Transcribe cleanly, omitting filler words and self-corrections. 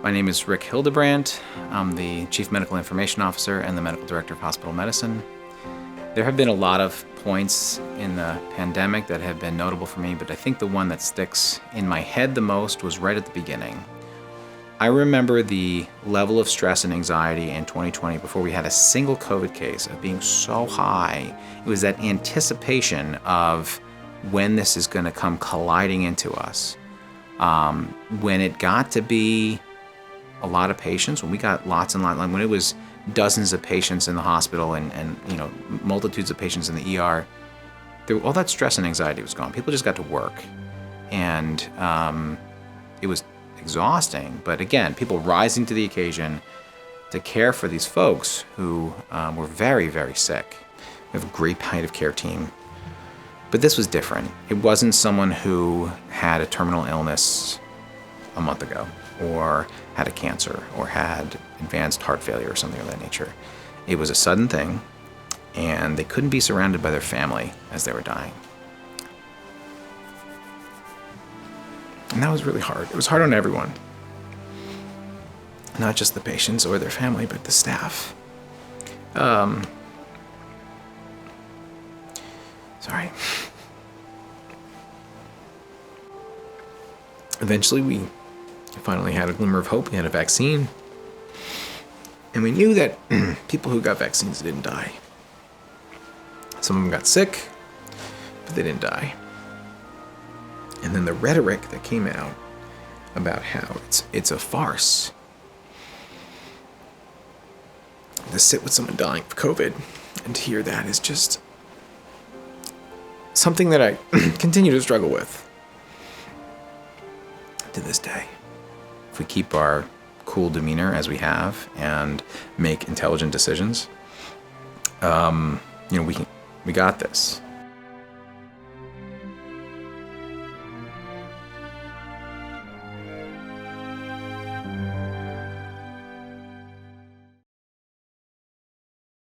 My name is Rick Hildebrant. I'm the Chief Medical Information Officer and the Medical Director of Hospital Medicine. There have been a lot of points in the pandemic that have been notable for me, but I think the one that sticks in my head the most was right at the beginning. I remember the level of stress and anxiety in 2020 before we had a single COVID case of being so high. It was that anticipation of when this is going to come colliding into us. When it got to be a lot of patients, when we got lots and lots, like when it was dozens of patients in the hospital and multitudes of patients in the ER, all that stress and anxiety was gone. People just got to work, and it was exhausting. But again, people rising to the occasion to care for these folks who were very, very sick. We have a great palliative care team. But this was different. It wasn't someone who had a terminal illness a month ago, or had a cancer, or had advanced heart failure or something of that nature. It was a sudden thing, and they couldn't be surrounded by their family as they were dying. And that was really hard. It was hard on everyone. Not just the patients or their family, but the staff. Sorry. Eventually, we finally had a glimmer of hope. We had a vaccine. And we knew that people who got vaccines didn't die. Some of them got sick, but they didn't die. And then the rhetoric that came out about how it's a farce to sit with someone dying of COVID and to hear that is just something that I continue to struggle with to this day. If we keep our cool demeanor as we have and make intelligent decisions, we got this.